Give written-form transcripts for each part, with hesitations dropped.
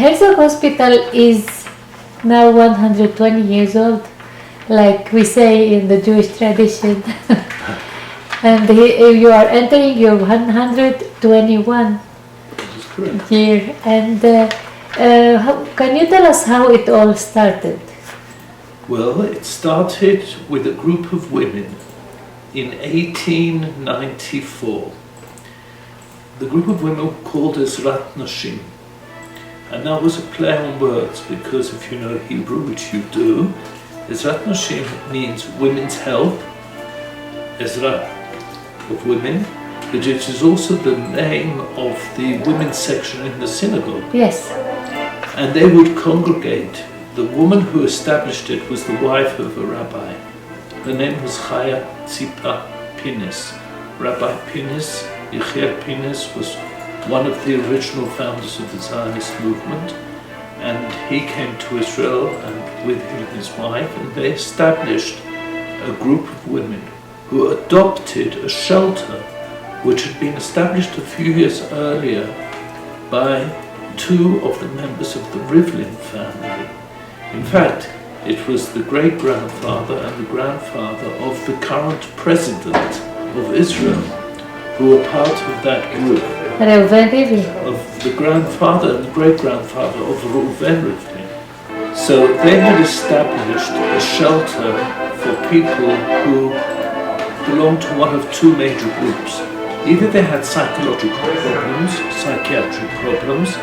Herzog Hospital is now 120 years old, like we say in the Jewish tradition. And you are entering your 121 year. And can you tell us how it all started? Well, it started with a group of women in 1894. The group of women were called Ezrat Nashim. And that was a play on words, because if you know Hebrew, which you do, Ezrat Nashim means women's help, Ezra of women, but it is also the name of the women's section in the synagogue. Yes. And they would congregate. The woman who established it was the wife of a rabbi. Her name was Chaya Tzipa Pines. Rabbi Pines, Yehezkel Pines, was one of the original founders of the Zionist movement, and he came to Israel and with him his wife, and they established a group of women who adopted a shelter which had been established a few years earlier by two of the members of the Rivlin family. In fact, it was the great-grandfather and the grandfather of the current president of Israel who were part of that group. Of the grandfather and the great-grandfather of Reuven Rivlin. So they had established a shelter for people who belonged to one of two major groups. Either they had psychological problems, psychiatric problems,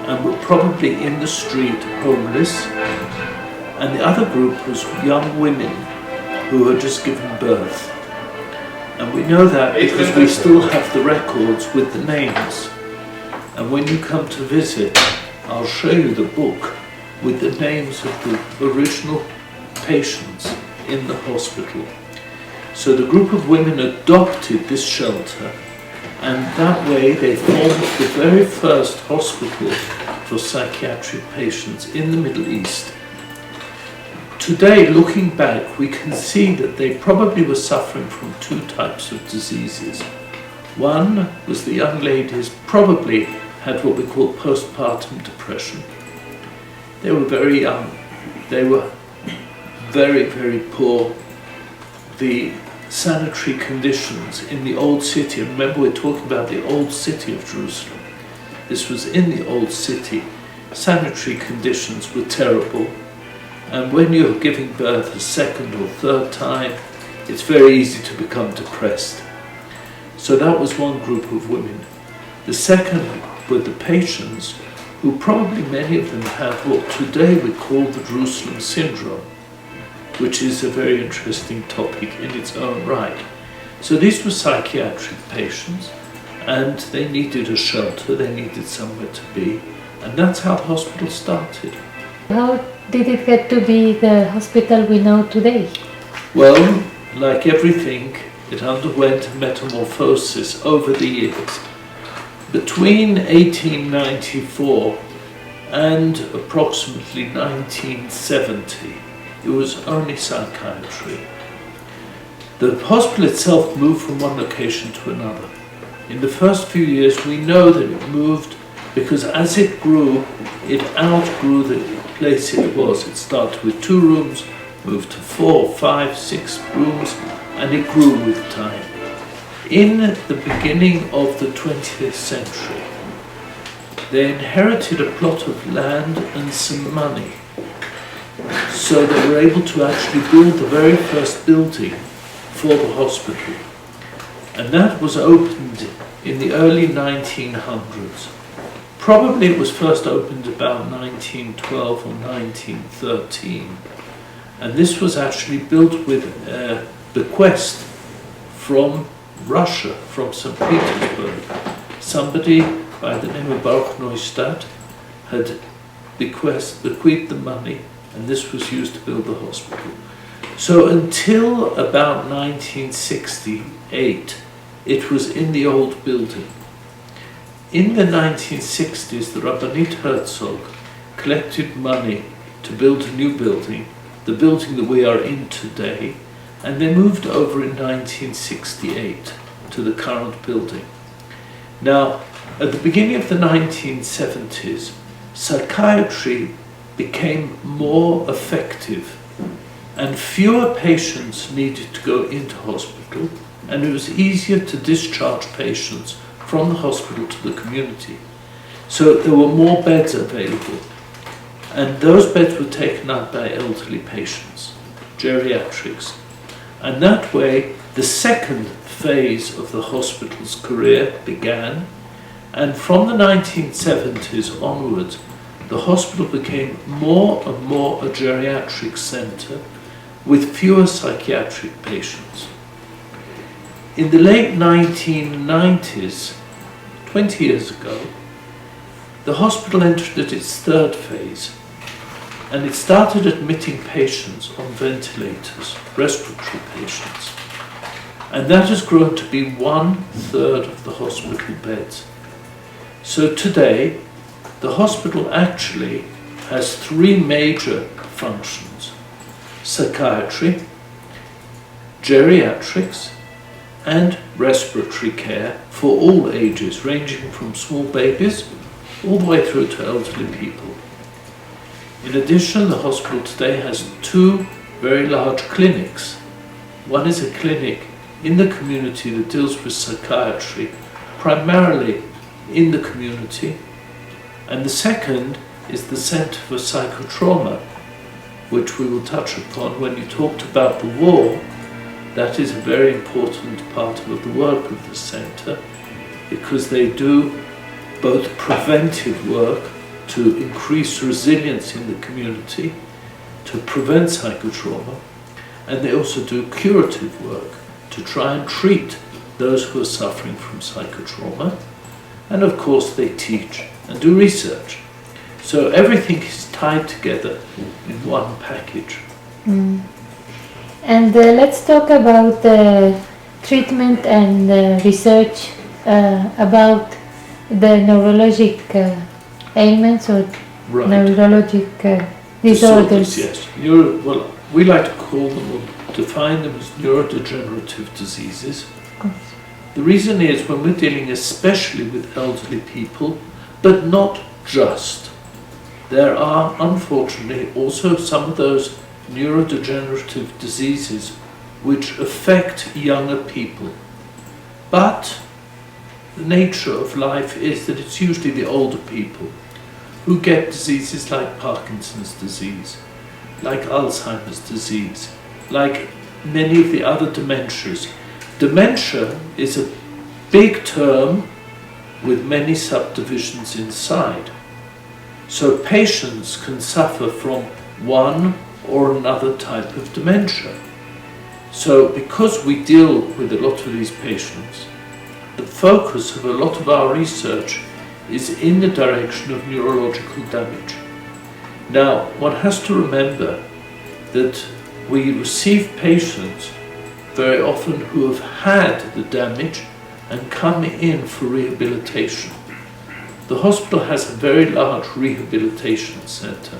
and were probably in the street homeless, and the other group was young women who had just given birth. And we know that because we still have the records with the names. And when you come to visit, I'll show you the book with the names of the original patients in the hospital. So the group of women adopted this shelter, and that way they formed the very first hospital for psychiatric patients in the Middle East. Today, looking back, we can see that they probably were suffering from two types of diseases. One was the young ladies probably had what we call postpartum depression. They were very young. They were very, very poor. The sanitary conditions in the old city, and remember we're talking about the old city of Jerusalem. This was in the old city. Sanitary conditions were terrible. And when you're giving birth a second or third time, it's very easy to become depressed. So that was one group of women. The second were the patients who probably many of them have what today we call the Jerusalem syndrome, which is a very interesting topic in its own right. So these were psychiatric patients, and they needed a shelter, they needed somewhere to be, and that's how the hospital started. How did it get to be the hospital we know today? Well, like everything, it underwent a metamorphosis over the years. Between 1894 and approximately 1970, it was only psychiatry. The hospital itself moved from one location to another. In the first few years, we know that it moved because as it grew, it outgrew the place it was. It started with 2 rooms, moved to 4, 5, 6 rooms, and it grew with time. In the beginning of the 20th century, they inherited a plot of land and some money, so they were able to actually build the very first building for the hospital. And that was opened in the early 1900s. Probably it was first opened about 1912 or 1913. And this was actually built with a bequest from Russia, from St. Petersburg. Somebody by the name of Baruch Neustadt had bequeathed the money, and this was used to build the hospital. So until about 1968, it was in the old building. In the 1960s, the Rabbanit Herzog collected money to build a new building, the building that we are in today, and they moved over in 1968 to the current building. Now, at the beginning of the 1970s, psychiatry became more effective and fewer patients needed to go into hospital, and it was easier to discharge patients from the hospital to the community. So there were more beds available, and those beds were taken up by elderly patients, geriatrics. And that way, the second phase of the hospital's career began, and from the 1970s onwards, the hospital became more and more a geriatric centre with fewer psychiatric patients. In the late 1990s, 20 years ago, the hospital entered its third phase, and it started admitting patients on ventilators, respiratory patients. And that has grown to be 1/3 of the hospital beds. So today, the hospital actually has 3 major functions: psychiatry, geriatrics, and respiratory care for all ages, ranging from small babies all the way through to elderly people. In addition, the hospital today has 2 very large clinics. One is a clinic in the community that deals with psychiatry, primarily in the community, and the second is the Centre for Psychotrauma, which we will touch upon when you talked about the war. That is a very important part of the work of the centre, because they do both preventive work to increase resilience in the community, to prevent psychotrauma, and they also do curative work to try and treat those who are suffering from psychotrauma. And of course they teach and do research. So everything is tied together in one package. And let's talk about treatment and research about the neurologic ailments or neurologic disorders. Yes. Well, we like to call them or define them as neurodegenerative diseases. Of course. The reason is when we're dealing especially with elderly people, but not just. There are unfortunately also some of those neurodegenerative diseases which affect younger people. But the nature of life is that it's usually the older people who get diseases like Parkinson's disease, like Alzheimer's disease, like many of the other dementias. Dementia is a big term with many subdivisions inside. So patients can suffer from one or another type of dementia. So because we deal with a lot of these patients, the focus of a lot of our research is in the direction of neurological damage. Now, one has to remember that we receive patients very often who have had the damage and come in for rehabilitation. The hospital has a very large rehabilitation centre.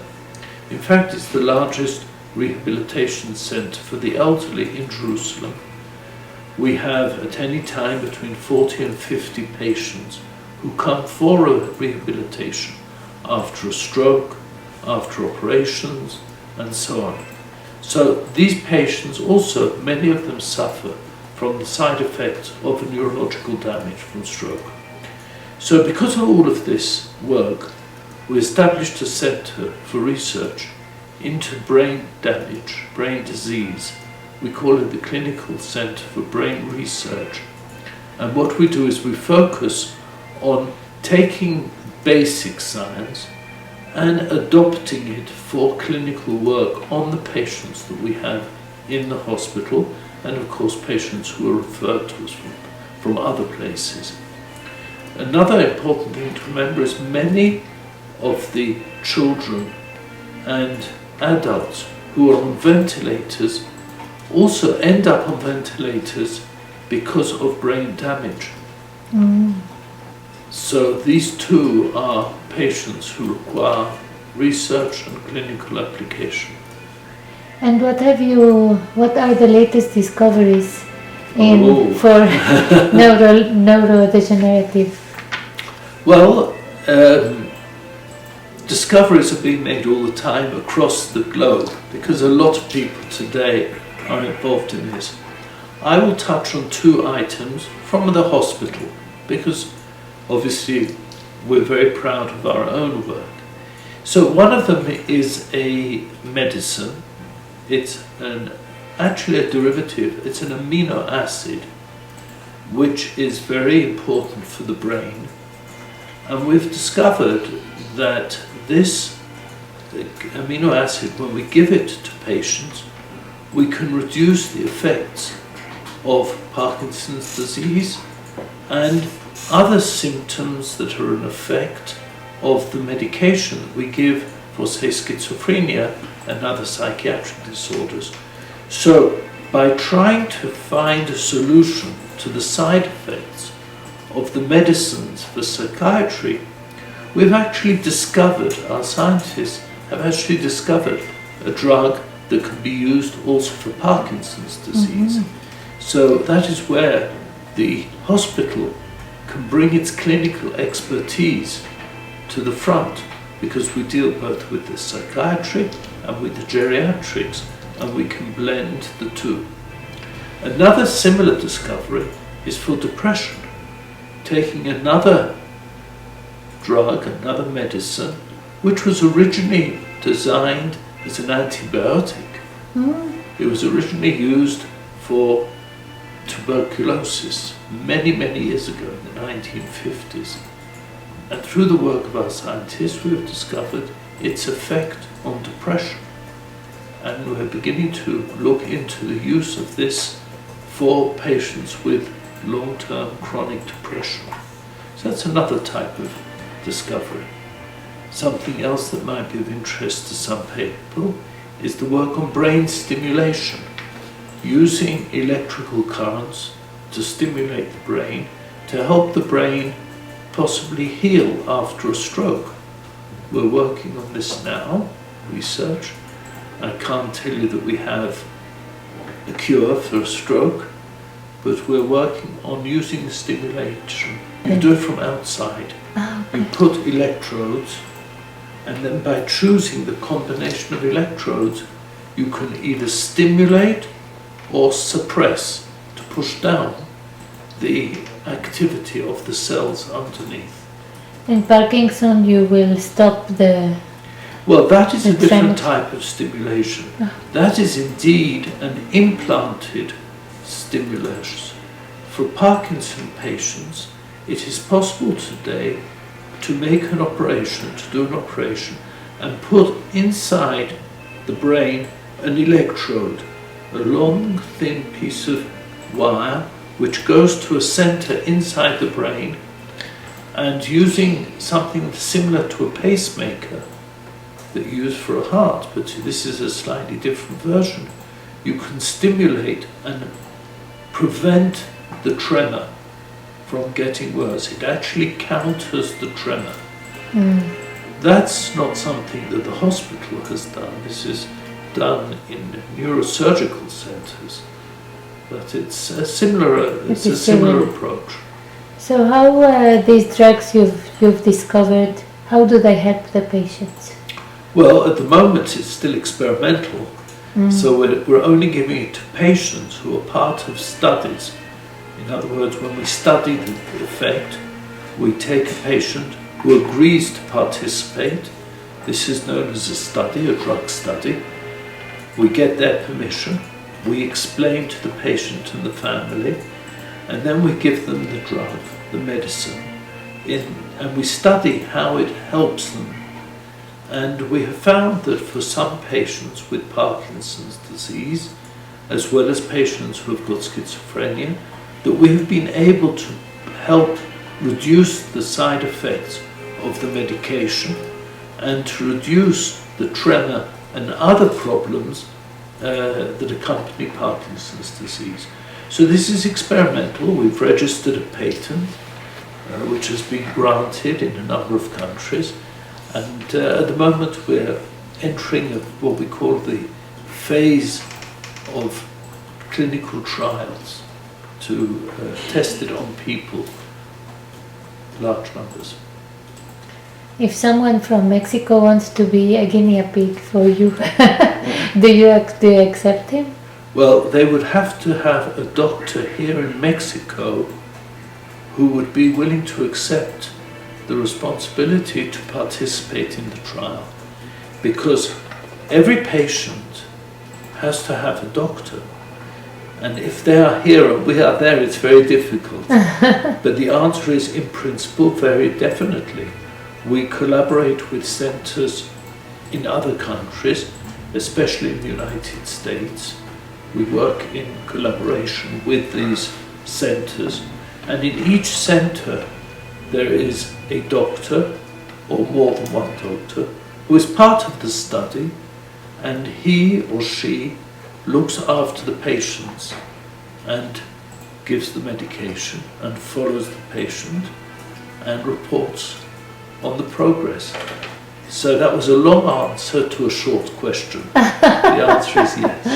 In fact, it's the largest rehabilitation centre for the elderly in Jerusalem. We have at any time between 40 and 50 patients who come for a rehabilitation after a stroke, after operations, and so on. So these patients also, many of them suffer from the side effects of a neurological damage from stroke. So because of all of this work, we established a centre for research into brain damage, brain disease. We call it the Clinical Centre for Brain Research. And what we do is we focus on taking basic science and adopting it for clinical work on the patients that we have in the hospital, and of course patients who are referred to us from other places. Another important thing to remember is many of the children and adults who are on ventilators also end up on ventilators because of brain damage. So these two are patients who require research and clinical application. And what are the latest discoveries for neurodegenerative? Well, discoveries are being made all the time across the globe because a lot of people today are involved in this. I will touch on two items from the hospital because obviously we're very proud of our own work. So one of them is a medicine. It's actually a derivative. It's an amino acid which is very important for the brain. And we've discovered that this amino acid, when we give it to patients, we can reduce the effects of Parkinson's disease and other symptoms that are an effect of the medication that we give for, say, schizophrenia and other psychiatric disorders. So, by trying to find a solution to the side effects of the medicines for psychiatry, we've actually discovered, our scientists have actually discovered a drug that can be used also for Parkinson's disease. So that is where the hospital can bring its clinical expertise to the front, because we deal both with the psychiatry and with the geriatrics, and we can blend the two. Another similar discovery is for depression, taking another drug, another medicine, which was originally designed as an antibiotic. It was originally used for tuberculosis many, many years ago in the 1950s. And through the work of our scientists, we have discovered its effect on depression. And we're beginning to look into the use of this for patients with long-term chronic depression. So that's another type of discovery. Something else that might be of interest to some people is the work on brain stimulation, using electrical currents to stimulate the brain to help the brain possibly heal after a stroke. We're working on this now, research. I can't tell you that we have a cure for a stroke, but we're working on using the stimulation. You do it from outside. You put electrodes, and then by choosing the combination of electrodes, you can either stimulate or suppress, to push down the activity of the cells underneath. In Parkinson, you will stop the... Well, that is a different type of stimulation. That is indeed an implanted stimulus. For Parkinson patients, it is possible today to make an operation, to do an operation, and put inside the brain an electrode, a long, thin piece of wire, which goes to a center inside the brain, and using something similar to a pacemaker that you use for a heart, but this is a slightly different version, you can stimulate and prevent the tremor from getting worse. It actually counters the tremor. That's not something that the hospital has done. This is done in neurosurgical centers, but it's a similar approach. So how these drugs you've discovered, how do they help the patients? Well, at the moment it's still experimental, so we're only giving it to patients who are part of studies. In other words, when we study the effect, we take a patient who agrees to participate. This is known as a study, a drug study. We get their permission, we explain to the patient and the family, and then we give them the drug, the medicine, and we study how it helps them. And we have found that for some patients with Parkinson's disease, as well as patients who have got schizophrenia, that we have been able to help reduce the side effects of the medication and to reduce the tremor and other problems that accompany Parkinson's disease. So this is experimental. We've registered a patent which has been granted in a number of countries, and at the moment we're entering what we call the phase of clinical trials to test it on people, large numbers. If someone from Mexico wants to be a guinea pig for you, do you accept him? Well, they would have to have a doctor here in Mexico who would be willing to accept the responsibility to participate in the trial, because every patient has to have a doctor, and if they are here and we are there, it's very difficult. But the answer is, in principle, very definitely. We collaborate with centers in other countries, especially in the United States. We work in collaboration with these centers, and in each center there is a doctor, or more than one doctor, who is part of the study, and he or she looks after the patients and gives the medication and follows the patient and reports on the progress. So that was a long answer to a short question. The answer is yes.